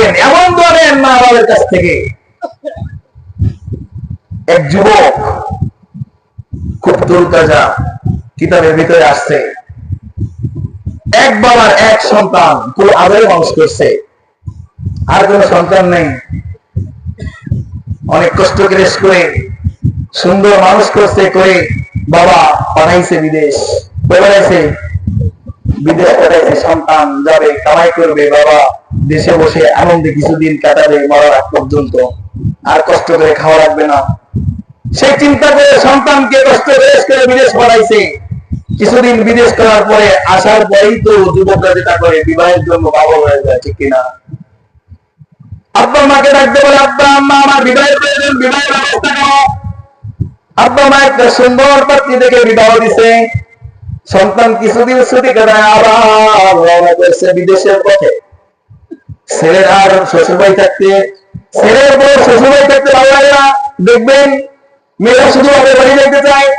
দেখবেন এমন ধরনের মা বাবার কাছ থেকে এক যুবক খুব তরুতাজা কিতাবের ভিতরে আসছে, এক বাবার এক সন্তান খুব আদরে মানুষ করছে, আর কোন সন্তান নেই, অনেক কষ্ট করে সুন্দর মানুষ করছে, করে বাবা পাঠাইছে বিদেশ, পাঠাইছে সন্তান যাবে কামাই করবে, বাবা দেশে বসে আনন্দে কিছুদিন কাটাবে মরার আগ পর্যন্ত, আর কষ্ট করে খাওয়া লাগবে না। সেই চিন্তা করে সন্তানকে কষ্ট করে বিদেশ পাঠাইছে। কিছুদিন বিদেশ করার পরে আসার পরেই তো যুবকরা যেটা করে বিবাহের জন্য বাবা হয়ে যায়, ঠিক কিনা? আব্বা মাকে ডাকতে বলে, আব্বা আম্মা আমার বিবাহের প্রয়োজন, বিবাহের ব্যবস্থা করো। আব্বা মা একটা সুন্দর পাত্রী দেখে বিবাহ দিছে। সন্তান কিছুদিন ছুটি কাটায় আবার রওনা করছে বিদেশের পথে। ছেলের আর শ্বশুরবাড়ি থাকতে, ছেলের পর শ্বশুরবাড়ি থাকতে ভালো লাগে না। দেখবেন মেয়েরা শুধু বাপের বাড়ি যেতে চায়,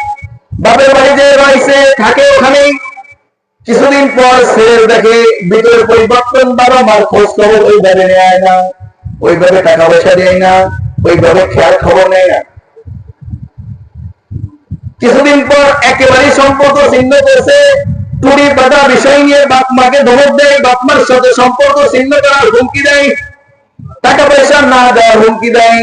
বাপের বাড়ি যে রয়েছে থাকে ওখানেই। কিছুদিন পর ছেলের দেখে ভিতরের পরিবর্তন, বাবা মার খোঁজ খবর ওইভাবে নেয় না, ওইভাবে টাকা পয়সা দেয় না, ওইভাবে খেয়াল খবর নেয় না। কিছুদিন পর একেবারে সম্পর্ক ছিন্ন করছে, টুরি বাধা বিষয় নিয়ে বাপ মাকে ধমক দেয়, বাপ মার সাথে সম্পর্ক ছিন্ন করার হুমকি দেয়, টাকা পয়সা না দেওয়ার হুমকি দেয়।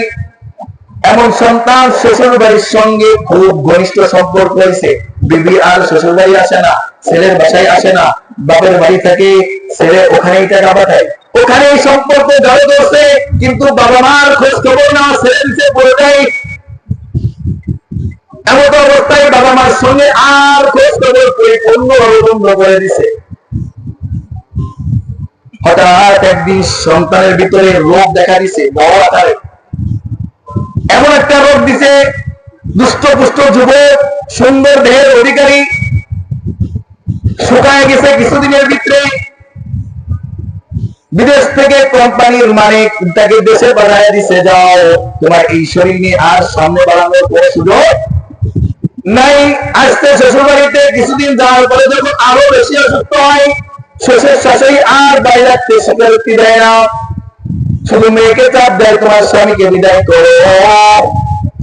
এমন সন্তান শ্বশুর বাড়ির সঙ্গে খুব ঘনিষ্ঠ সম্পর্ক হয়েছে, বিবি আর শ্বশুর বাড়ি আসে না, ছেলের বাসায় আসে না, বাপের বাড়ি থেকে ছেলে ওখানেই টাকা পাঠায়, ওখানেই সম্পর্ক জড়ো করছে, কিন্তু বাবা মার খোঁজ খবর না, ছেলে নিচে পড়ে যায়। এমন অবস্থায় বাবা মার সঙ্গে আর খোঁজ খবর পরিপূর্ণভাবে বন্ধ করে দিছে। হঠাৎ একদিন সন্তানের ভিতরে রোগ দেখা দিছে, বড় আকারে। এমন একটা রোগ দিছে, দুষ্ট পুষ্ট যুবক, সুন্দর দেহের অধিকারী, শুকায় গেছে কিছুদিনের ভিতরে। বিদেশ থেকে কোম্পানির মালিক তাকে দেশে বাড়ায় দিছে, যাও তোমার এই শরীর নিয়ে আর সামনে বাড়ানোর কোনো সুযোগ নাই। আসতে শ্বশুর বাড়িতে কিছুদিন যাওয়ার পরে যখন আরো বেশি অসুস্থ হয়, শ্বশুর শাশুড়ি আর বাইরে রাখতে স্বীকারোক্তি দেয় না, শুধু মেয়েকে চাপ দেয়, তোমার স্বামীকে বিদায় করো,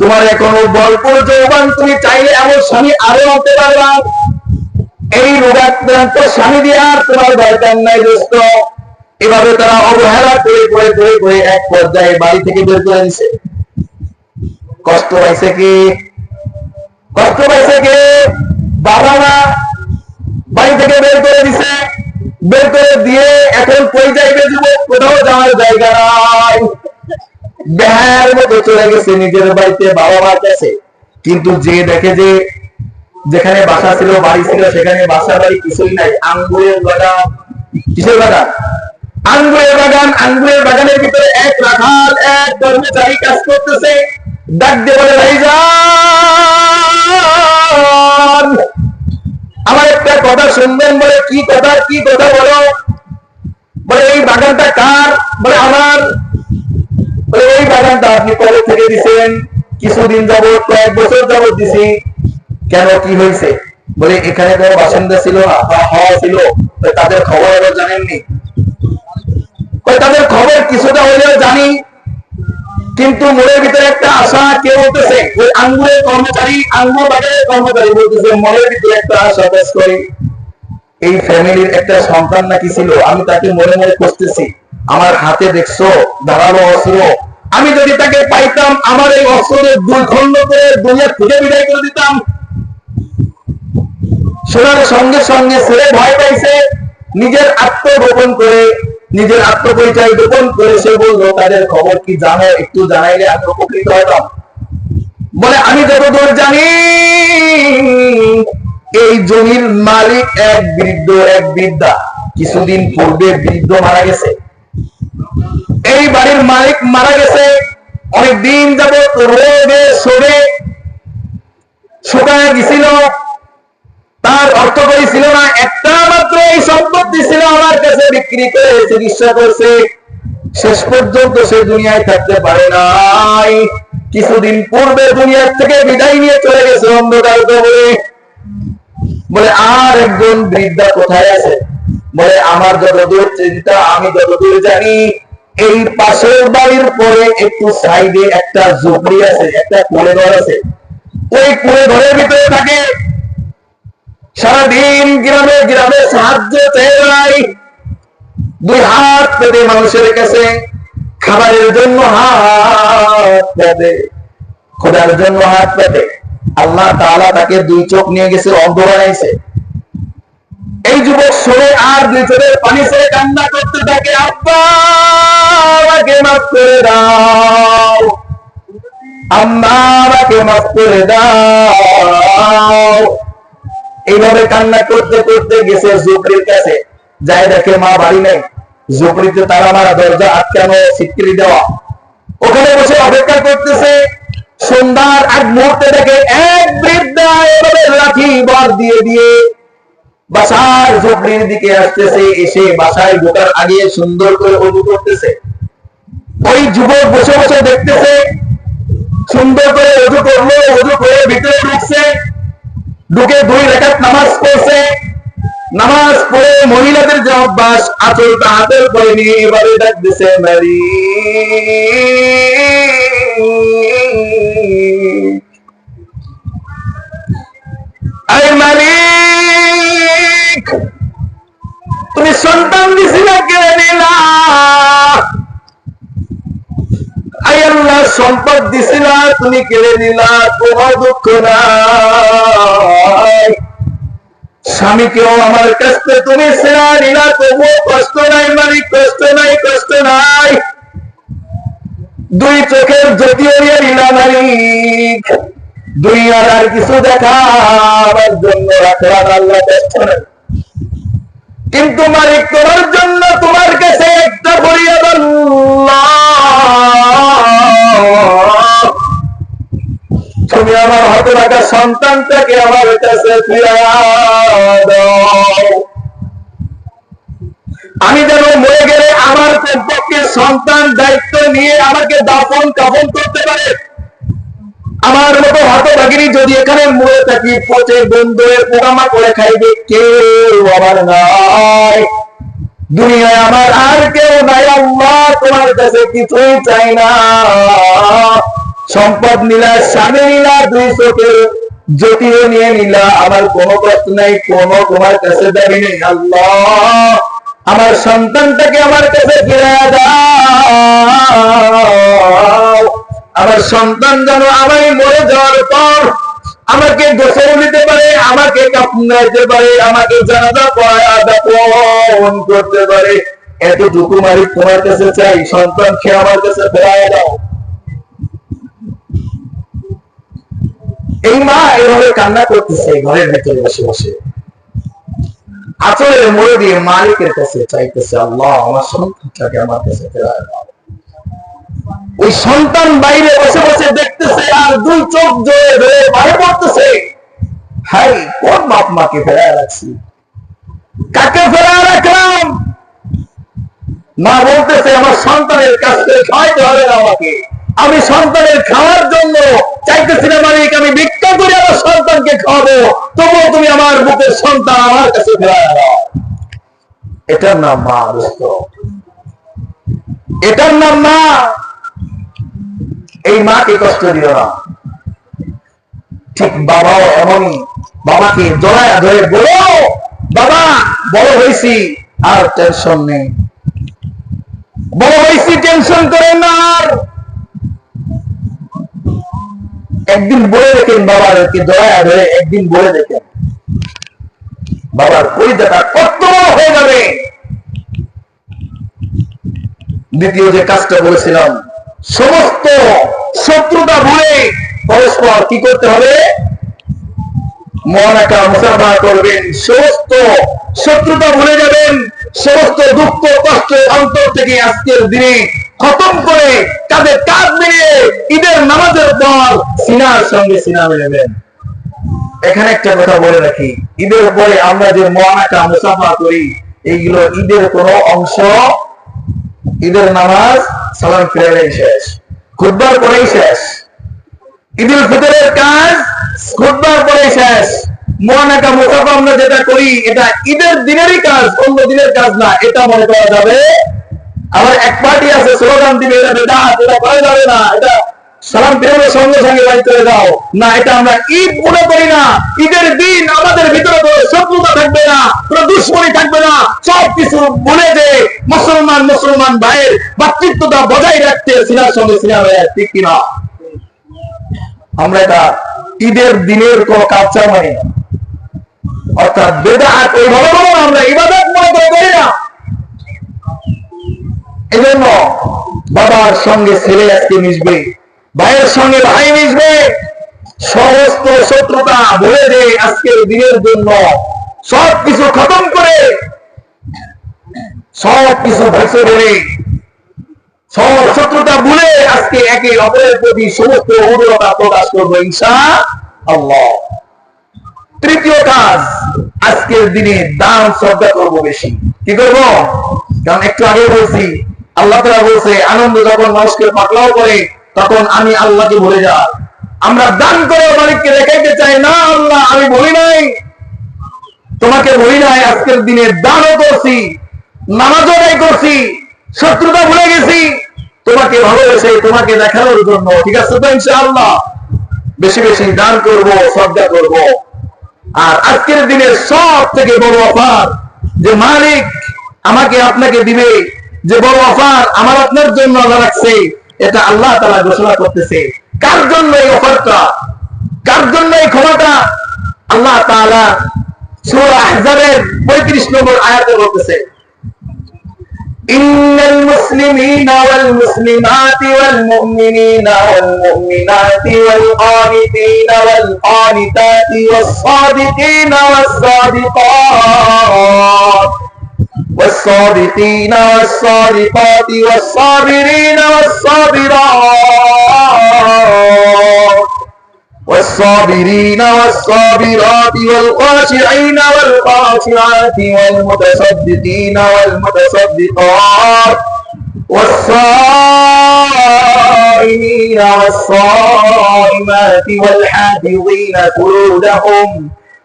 তোমার এখনো ভরপুর যৌবন, তুমি চাইলে এমন স্বামী আরো হতে পারবা। এই রোগাক্রান্ত স্বামী দিয়ে আর তোমার দরকার নাই দোস্ত। এভাবে তারা অবহেলা করে এক পর্যায়ে বাড়ি থেকে বের করে দিছে। কষ্ট পাইছে কি? কষ্ট পাইছে কে? বাবা মা। বাড়ি থেকে বের করে দিছে, বের করে দিয়ে এখন কই যাইবে যুবক? কোথাও যাওয়ার জায়গা নাই, বেহার মতো চলে গেছে নিজের বাড়িতে বাবা মার কাছে। কিন্তু যে দেখে যে যেখানে বাসা ছিল, বাড়ি ছিল, সেখানে বাসা বাড়ি কিছুই নাই, আঙ্গুরের বাগান। কিসের বাগান? আঙ্গুরের বাগান। আঙ্গুরের বাগানের ভিতরে এক রাখাল, এক কর্মচারী কাজ করতেছে। ডাক দিয়ে বলে, ভাইজান আমার একটা কথা শুনবেন। বলে, কি কথা? কি কথা বলো? বলে, এই বাগানটা কার? বলে, আমার। বলে, ওই বাগানটা আপনি কবে থেকে দিচ্ছেন? কিছুদিন যাবত, কয়েক বছর যাবত দিছি। কেন, কি হয়েছে? বলে, এখানে কোনো বাসিন্দা ছিল না, হওয়া ছিল, তাদের খবর আরো জানেননি? তাদের খবর কিছুটা হলেও জানি, কিন্তু মনের ভিতরে একটা আশা। কেউ বলতেছে, ওই আঙ্গুরের কর্মচারী, আঙ্গুর বাগানের কর্মচারী বলতেছে, মনের ভিতরে একটা আশা কাজ করে, এই ফ্যামিলির একটা সন্তান নাকি ছিল, আমি তাকে মনে মনে খুঁজতেছি। আমার হাতে দেখছো ধারালো অস্ত্র, আমি যদি তাকে পাইতাম, আমার এই অস্ত্রের দুই খণ্ড করে দুনিয়া থেকে বিদায় করে দিতাম। শোনার সঙ্গে সঙ্গে ছেলে ভয় পাইছে, নিজের আত্মগোপন করে, নিজের আত্মপরিচয় গোপন করে সে বললো, তাদের খবর কি জানো? একটু জানাইলে আমি উপকৃত হতাম। বলে, আমি যতদূর জানি এই জমির মালিক এক বৃদ্ধ, এক বৃদ্ধা। কিছুদিন পূর্বে বৃদ্ধ মারা গেছে, এই বাড়ির মালিক মারা গেছে। অনেকদিন যাবত রোগে শোবে শুকায় গেছিল, তার অর্থকরী ছিল না, একটা মাত্র এই সম্পত্তি ছিল আমার কাছে, বিক্রি করে চিকিৎসা করছে। শেষ পর্যন্ত সে দুনিয়ায় থাকতে পারে নাই। কিছুদিন পূর্বে দুনিয়ার থেকে বিদায় নিয়ে চলে গেছে অন্ধকার কবরে। বলে, আর একজন বৃদ্ধা কোথায় আছে? বলে, আমার যতদূর চিন্তা, আমি যতদূর জানি এই পাশের বাড়ির পরে একটু সাইডে একটা ঝুপড়ি আছে, একটা কুড়ে ঘর আছে। ওই কুড়ে ঘরের ভিতরে থাকে, সারাদিন গ্রামে গ্রামে সাহায্য চাই, দুই হাত পেতে মানুষের কাছে খাবারের জন্য হাত পেতে, খোদার জন্য হাত পেতে। আল্লাহ তাআলা তাকে দুই চোখ নিয়ে গেছে, অন্ধ বানাইছে। এই যুবক শুনে আর দুই চোখের পানি ছেড়ে কান্না করতে থাকে, আব্বা আমাকে মাফ করে দাও, আম্মা আমাকে মাফ করে দাও। এইভাবে কান্না করতে করতে গেছে ঝুপড়ির কাছে, যাই দেখে মা বাড়ি নেই, ঝুপড়িতে তারা মারা, দরজা আটকানো, সিটকিরি দেওয়া। ওখানে বসে অপেক্ষা করতেছে। সন্ধ্যার আগ মুহূর্তে দেখে এক বৃদ্ধা এভাবে লাঠি বর দিয়ে দিয়ে বাসার ঝুপড়ির দিকে আসতেছে, এসে বাসায় ঢোকার আগে সুন্দর করে ওযু করতেছে। ওই যুবক বসে বসে দেখতেছে, সুন্দর করে ওযু করলো, ওযু করে ভিতরে ঢুকছে, ঢুকে 2 রাকাত নামাজ পড়ছে। নামাজ পড়ে মহিলাদের যে অভ্যাস, আঁচলটা হাতের পরে নিয়ে এবারে ডাক দিছে, মারি আরে মালিক, তুমি সন্তান দিছিলা, কেড়ে নিলা। আয় আল্লাহ, সম্পদ দিছিলা, তুমি কেড়ে নিলা, তোমার দুঃখ নাই। স্বামীকেও আমার কাছ থেকে তুমি ছেড়ে নিলা, তবুও কষ্ট নাই মালিক, কষ্ট নাই, কষ্ট নাই। 2 চোখের জ্যোতি এড়িয়ে নিলা মালিক, দুনিয়ার আর কিছু দেখা আমার জন্য রাখলাম আল্লাহ, কষ্ট নাই। কিন্তু মালিক, তোমার জন্য তোমার কাছে একটা ফরিয়াদ, তুমি আমার হতভাগা সন্তানটাকে আমার কাছে ফিরিয়ে দাও। আমি যেন মরে গেলে আমার কমপক্ষে সন্তান দায়িত্ব নিয়ে আমাকে দাফন কাফন করতে পারে। আমার মতো হতভাগিনী যদি এখানে মরে থাকি, পচে বন্ধুয়ের পোকামা করে খাইবে, কেউ আমার নাই। দুনিয়ায় আমার আর কেউ নাই আল্লাহ, তোমার কাছে কিছুই চাই না। সম্পদ নিলা, স্বামী নিলা, 2 চোখের জ্যোতিও নিয়ে নিলা, আমার কোনো কষ্ট নাই, কোনো তোমার কাছে দাবি নেই। আল্লাহ, আমার সন্তানটাকে আমার কাছে ফিরিয়ে দাও। আমার সন্তান যেন আমি মরে যাওয়ার পর আমাকে গোসল দিতে পারে, আমাকে কাফনাইতে পারে, আমাকে জানাজা পড়ায় দাফন করতে পারে। এতটুকু মালিক তোমার কাছে চাই, সন্তানকে আমার কাছে ফিরিয়ে দাও। এই মা এভাবে কান্না করতেছে ঘরের ভিতরে বসে বসে, আঁচলের মোড়ে দিয়ে মালিকের কাছে চাইতেছে, আল্লাহ আমার সন্তানটাকে আমার কাছে ফেরায় দাও। ওই সন্তান বাইরে বসে বসে দেখতেছে আর 2 চোখ জোরে ধরে বাইরে পড়তেছে, হাই কোন বাপ মাকে ফেরায় রাখছি, কাকে ফেরায় রাখলাম। মা বলতেছে, আমার সন্তানের কাছ থেকে খাওয়াইতে হবে না আমাকে, আমি সন্তানের খাওয়ার জন্য চাইতেছিলাম মালিক, আমি ভিক্ষা করে আমার সন্তানকে খাওয়াবো, তবুও তুমি আমার বুকের সন্তান আমার কাছে ফেরায় দাও। এটার নাম মা, দোস্ত, এটার নাম মা। এই মাকে কষ্ট দিও না। ঠিক বাবাও এমনই, বাবাকে জড়ায় ধরে বলো, বাবা বড় হয়েছি আর টেনশন নেই, বড় হয়েছি টেনশন করেন না। একদিন বলে দেখেন বাবাকে জড়ায় ধরে, একদিন বলে দেখেন, বাবার কলিজাটা কত হয়ে যাবে। দ্বিতীয় যে কাজটা বলেছিলাম, সমস্ত শত্রুতা ভুলে পরস্পর কি করতে হবে, মুআনাকা মুসাফা করবেন, সমস্ত শত্রুতা ভুলে যাবেন, সমস্ত দুঃখ কষ্ট অন্তর থেকে আজকের দিনে খতম করে কাঁধে কাঁধ মিলিয়ে ঈদের নামাজের পর সিনার সঙ্গে সিনা মিলাবেন। এখানে একটা কথা বলে রাখি, ঈদের পরে আমরা যে মুআনাকা মুসাফা করি, এইগুলো ঈদের কোনো অংশ, ঈদের নামাজ সালাম ফিরাই শেষ, খুতবার পরেই শেষ, ঈদুল ফিতরের কাজ খুতবার পরেই শেষ। মুআনাকা মুসাফা আমরা যেটা করি, এটা ঈদের দিনেরই কাজ, অন্য দিনের কাজ না, এটা মনে করা যাবে আবার এক পার্টি আছে স্লোগান দিবে এটা বেদাত, এটা করা যাবে না, এটা সালাম ফিরানোর সঙ্গে সঙ্গে বাড়ি চলে যাও না, এটা আমরা ঈদ মনে করি না। ঈদের দিন আমাদের ভিতরে কোনো শত্রুতা থাকবে না, কোনো দুশ্মনী থাকবে না, সবকিছু ভুলে যে মুসলমান ভাইয়ের ভাতৃত্বতা বজায় রাখতে সিনার সঙ্গে সিনা ভাইয়ের, ঠিক কিনা? আমরা এটা ঈদের দিনের কোন কালচার মানি না, অর্থাৎ বেদাত ওইভাবে আমরা ইবাদত মনে করি না। এজন্য বাবার সঙ্গে ছেলে আজকে মিশবে, ভাইয়ের সঙ্গে ভাই মিশবে, সমস্ত শত্রুতা ভুলে যে আজকের দিনের জন্য সবকিছু খতম করে, সবকিছু ভেসে ধরে, সব শত্রুতা ভুলে আজকে একে অপরের প্রতি সমস্ত উদারতা প্রকাশ করবো ইনশাআল্লাহ। তৃতীয় কাজ, আজকের দিনে দান শ্রদ্ধা করবো বেশি। কি করবো? কারণ একটু আগে বলছি, আল্লাহ তাআলা বলছে আনন্দ যখন মানুষকে পাকড়াও করে তখন আমি আল্লাহকে ভুলে যাই। আমরা দান করে মালিককে দেখাইতে চাই না, আল্লাহ আমি বলি নাই, তোমাকে বলি নাই, আজকের দিনে দানও করছি, নামাজও আদায় করছি, শত্রুতা ভুলে গেছি, তোমাকে ভালোবেসে তোমাকে দেখানোর জন্য। ঠিক আছে তো? ইনশাআল্লাহ বেশি বেশি দান করব, শ্রদ্ধা করব। আর আজকের দিনের সব থেকে বড় অফার যে মালিক আমাকে আপনাকে দিবে, যে বড় অফার আমার আপনার জন্য আল্লাহ রাখছে, এটা আল্লাহ তাআলা ঘোষণা করতেছে। কার জন্য এই অফারটা, কার জন্য এই ক্ষমাটা? আল্লাহ তাআলা সূরা আহজাবের 35 নম্বর আয়াতে বলতেছে, ইন্নাল মুসলিমিনা ওয়াল মুসলিমাতি ওয়াল মুমিনিনা ওয়াল মুমিনাতি ওয়াল কানিতিনা ওয়াল কানিতাতি ওয়াস সাদিকিনা ওয়াস সাদিকাত والصادقين والصادقات والصابرين والصابرات والصابرين والصابرات والخاشعين والخاشعات والمتصدقين والمتصدقات والصائمين والصائمات والحافظين فروجهم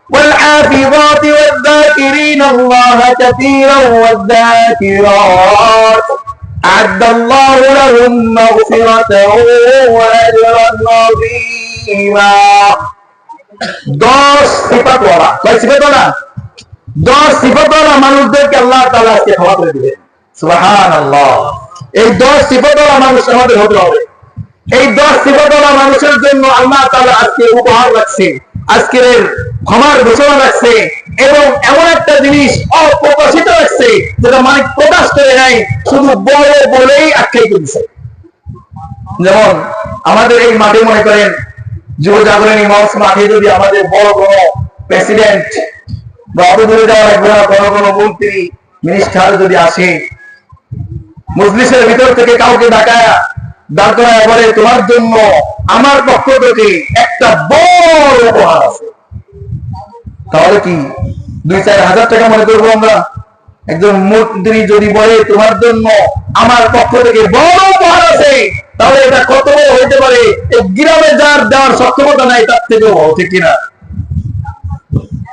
والحافظات والذاكرين الله كثيرا والذاكرات أعد الله لهم مغفرة وأجرا عظيما। 10 সিফাতওয়ালা, কয় সিফাতওয়ালা? 10 সিফাতওয়ালা মানুষদেরকে আল্লাহ তাআলা আজকে ক্ষমা করে দিবেন। সুবহানাল্লাহ। এই 10 সিফাতওয়ালা মানুষ আমাদের হতে হবে। এই 10 সিফাতওয়ালা মানুষের জন্য আল্লাহ তাআলা আজকে উপহার রাখছে, আজকের ক্ষমার ঘোষণা রাখছে, এবং এমন একটা জিনিস অপ্রকাশিত রাখছে যেটা মালিক প্রকাশ করে নাই, শুধু বড় বলেই আখ্যায়িত দিচ্ছে। যেমন আমাদের এই মাঠে মনে করেন যুব জাগরণী মঞ্চ মাঠে যদি আমাদের বড় কোনো প্রেসিডেন্ট বা অত দূরে যাওয়ার বড় কোনো মন্ত্রী মিনিস্টার যদি আসে, মজলিসের ভিতর থেকে কাউকে ডাকায় দাঁড় করায় বলে তোমার জন্য আমার পক্ষ থেকে একটা বড় উপহার আছে, তাহলে কি 2-4 হাজার টাকা মনে করবো আমরা? একজন মন্ত্রী যদি বলে তোমার জন্য আমার পক্ষ থেকে বড় উপহার আছে, তাহলে এটা কত বড় হইতে পারে? এই গ্রামে যার দেওয়ার সক্ষমতা নাই তার থেকেও বড়, ঠিক কিনা?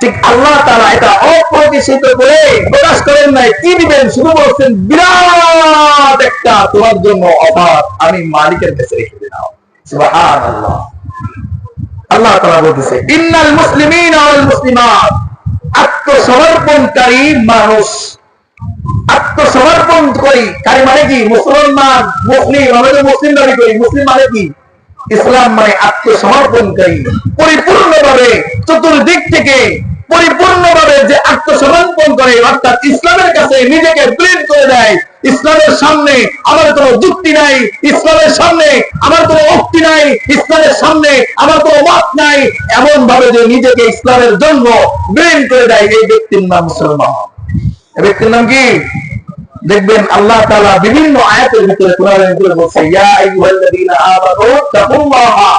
ঠিক আল্লাহ তাআলা এটা অপ্রকাশিত করে প্রকাশ করেন নাই, কি দিবেন শুধু বলছেন বিরাট একটা তোমার জন্য অফার আমি মালিকের কাছে রেখে দিলাম। সুবহানাল্লাহ। আল্লাহ তাআলা বলতেছে ইন্নাল মুসলিমিনা ওয়াল মুসলিমাত, আত্মসমর্পণকারী মানুষ, আত্মসমর্পণকারী মানে কি? মুসলমান, মুসলিম, আমরা তো মুসলিম দাবি করি, মুসলিম মানে কি? ইসলাম মানে আত্মসমর্পণকারী, পরিপূর্ণভাবে চতুর্দিক থেকে পরিপূর্ণভাবে যে আত্মসমর্পণ করে, অর্থাৎ ইসলামের কাছে নিজেকে প্লেট করে দেয়। ইসলামের সামনে আমার কোনো যুক্তি নাই, ইসলামের সামনে আমার কোনো মুক্তি নাই, ইসলামের সামনে আমার কোনো মত নাই, এমন ভাবে যে নিজেকে ইসলামের জন্য ব্রেন করে দেয়, এই ব্যক্তির নাম মুসলমান। এই ব্যক্তির নাম কি? দেখবেন আল্লাহ তাআলা বিভিন্ন আয়াতের ভিতরে কোরআনের ভিতরে বলছে ইয়া আইয়ুহাল্লাযীনা আমানু তাকুল্লাহা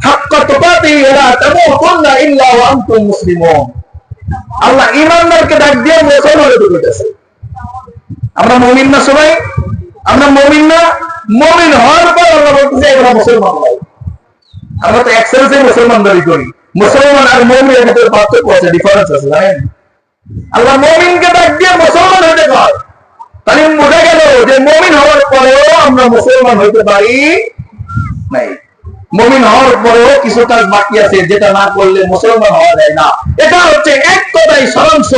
হাক্কা তুকাতিহি ওয়া লা তামুতুন্না ইল্লা ওয়া আনতুম মুসলিমুন। আল্লাহ ঈমানদারকে ডাক দিয়ে মুসলমানদের বলতেছে, আমরা মুমিন না সবাই? আমরা মুমিন না? মুমিন হওয়ার পর আল্লাহ বলতেছে আমরা মুসলমান হই। আমরা তো এক্সেলেন্সে মুসলমান দাবি করি, মুসলমান আর মুমিনের ভিতরে পার্থক্য আছে, ডিফারেন্স আছে, জানেন? আল্লাহ মুমিনকে ডাক দিয়ে মুসলমান হতে কয়, তাহলে বোঝা গেল যে মুমিন হওয়ার পরেও আমরা মুসলমান হইতে পারি নাই। মুমিন হওয়ার পরেও কিছু কাজ বাকি আছে, যেটা না করলে মুসলমান হওয়া যায় না। এটা হচ্ছে এক কথায় সারাংশ।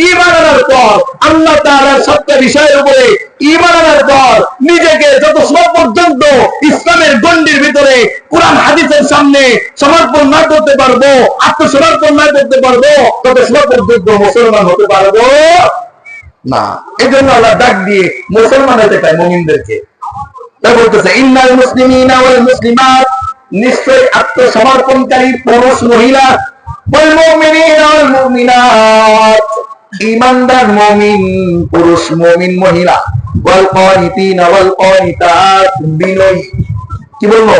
ঈমান আনার পর আল্লাহ তাআলার সত্য বিষয়ের উপরে ঈমান আনার পর নিজেকে যত সময় পর্যন্ত ইসলামের গণ্ডির ভিতরে কুরআন হাদিসের সামনে সমর্পণ না করতে পারবো, আত্মসমর্পণ না করতে পারবো, তত সময় পর্যন্ত মুসলমান হতে পারবো না। এজন্য আল্লাহ ডাক দিয়ে মুসলমান হতে চায় মুমিনদেরকে। তাই বলতেছে ইন্নাল মুসলিমিনা ওয়াল মুসলিমাত, নিশ্চয় আত্মসমর্পণকারী পুরুষ মহিলা, ওয়াল মুমিনিনা ওয়াল মুমিনাত, ঈমানদার মুমিন পুরুষ মুমিন মহিলা, ওয়াল কানিতিনা ওয়াল কানিতাত, বিনয়ী, কি বলবো,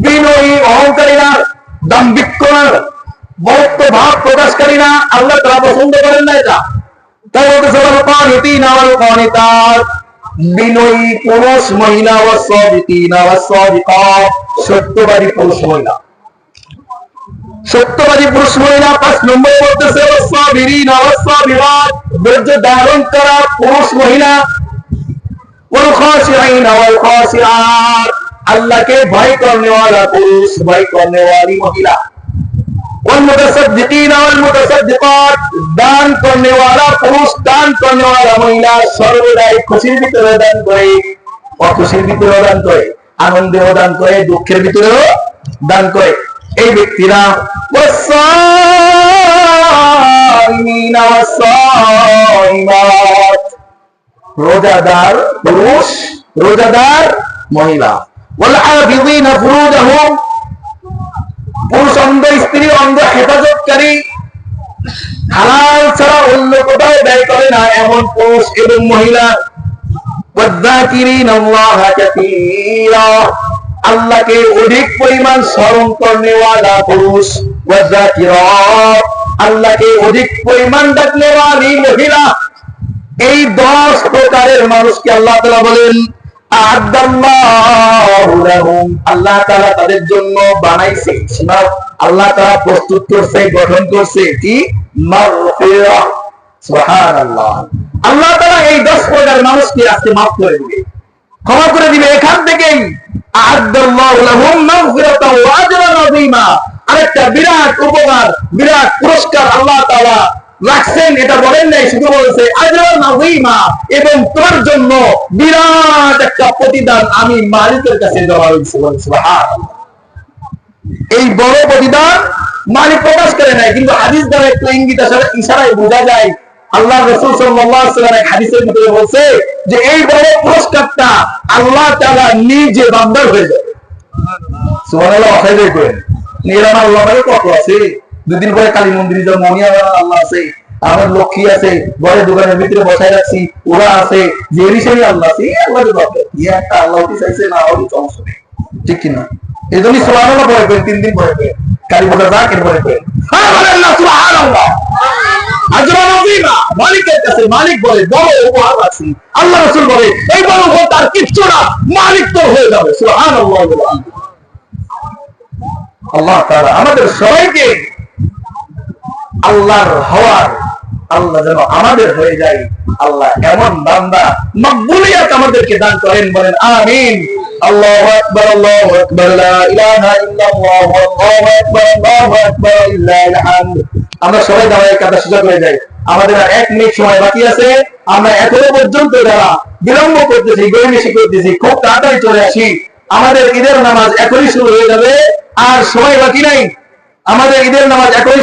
বিনয়ী, অহংকারী না, দাম্ভিক না, বড়ত্ব ভাব প্রকাশকারী না। আল্লাহ তাআলা পছন্দ করেন না এটা। তাই বলতেছে ওয়াল কানিতিনা ওয়াল কানিতাত, বিনয়ী পুরুষ মহিলা, ওয়াস-সাদিকিনা ওয়াস-সাদিকাত, সত্যবাদী পুরুষ মহিলা, সত্যবাদী পুরুষ মহিলা। 5 নম্বরে বলতেছে ওয়াস-সাবিরিনা ওয়াস-সাবিরাত, ধৈর্য ধারণ করা পুরুষ মহিলা, ওয়াল-খাশিঈনা ওয়াল-খাশিআত, আল্লাহকে ভয় করনে वाला পুরুষ, ভয় করনে वाली মহিলা, والمتصدقين والمتصدقات, দান করনে वाला পুরুষ, দান করনে वाला মহিলা, সর্বদাই খুশির ভিতরে দান করে, অখুশির ভিতরে দান করে, আনন্দেও দান করে, দুঃখের ভিতরেও দান করে। এই ব্যক্তিরা ওয়াস-সাইমিনা ওয়াস-সাইমাত, রোজাদার পুরুষ, রোজাদার মহিলা, ওয়াল-হাফিযিনা ফুরুজাহুম, পুরুষ অন্ধ স্ত্রী অন্ধ হেফাজতকারী, হালাল ছাড়া অন্য কোথাও ব্যয় করে না এমন পুরুষ এবং মহিলা, ওয়ায-যাকিরিনাল্লাহা কাসীরা, আল্লাহকে অধিক পরিমাণ স্মরণ করনে वाला পুরুষ, ওয়ায-যাকিরাত, আল্লাহকে অধিক পরিমাণ ডাকনে वाली মহিলা। এই 10 প্রকারের মানুষকে আল্লাহ তাআলা বলেন আ'আদাল্লাহু লাহুম, আল্লাহ তাআলা তাদের জন্য বানাইছে, আল্লাহ তাআলা প্রস্তুত করছে, গঠন করছে কি মাগফিরাহ। সুবহানাল্লাহ। আল্লাহ তাআলা এই 10 প্রকার মানুষকে আজকে মাফ করে দিবে, ক্ষমা করে দিবে। এখান থেকেই আ'আদাল্লাহু লাহুম মাগফিরাতাও ওয়া আজরান আযীমা, আরেকটা বিরাট উপকার, বিরাট পুরস্কার আল্লাহ তাআলা রাখছেন। এটা বলেন নাই, শুধু বলেছে আজরান আযীমা, এবং তোমার জন্য বিরাট একটা প্রতিদান আমি মালিকের কাছে দেওয়া হয়েছে। সুবহানাল্লাহ। এই বড় প্রতিদান মালিক প্রকাশ করে নাই, কিন্তু হাদিস দ্বারা একটু ইঙ্গিত ইশারায় বোঝা যায়। আল্লাহ রাসূল সাল্লাল্লাহু আলাইহি ওয়াসাল্লাম হাদিসের ভিতরে বলছে যে এই বড় পুরস্কারটা আল্লাহ তাআলা নিজে বান্দার হয়ে যাবে। সুবহানাল্লাহ। অখাইরে করেন নিরান আল্লাহ বলে কত আছে, 2 দিন পরে কালী মন্দিরে যাও, মনিয়া আল্লাহ আছে, আমার লক্ষ্মী আছে, ঘরে দোকানের ভিতরে বসায় রাখছি, ওরা আছে, যে রিসেনি আল্লাহ আছে, আল্লাহর বাপে ইয়া একটা আল্লাহ চাইছে না, ওই সমস্যা নেই, ঠিক কি না? এজন্য সুবহানাল্লাহ পড়ে করেন, 3 দিন পরে করেন, কালী পূজা জাকির পরে করেন। হ্যাঁ বলেন না সুবহানাল্লাহ। আজরান আযীমা, মালিকের কাছে মালিক বলে বড় উপহার আছে। আল্লাহ রাসূল বলে এই বড় উপহার তার কিচ্ছু না, মালিক তো হয়ে যাবে। সুবহানাল্লাহ। আল্লাহ তাআলা আমাদের সবাইকে আল্লাহর হওয়ার, আল্লাহ যেন আমাদের হয়ে যায়। আল্লাহ এমন বান্দা মাকবুলিয়াত আমাদেরকে দান করেন, বলেন আমিন। আল্লাহু আকবার, আল্লাহু আকবার, লা ইলাহা ইল্লাল্লাহ, আল্লাহু আকবার, আল্লাহু আকবার, লিল্লাহিল হামদ। আমরা সবাই দাঁড়ায় কাঁধে সোজা করে যাই। আমাদের আর 1 মিনিট সময় বাকি আছে। আমরা এখনো পর্যন্ত যারা বিলম্ব করতেছি, গড়িমসি করতেছি, খুব তাড়াতাড়ি চলে আসি। আমাদের ঈদের নামাজ এখনই শুরু হয়ে যাবে, আর সময় বাকি নাই। আমাদের ঈদের নামাজ এখনই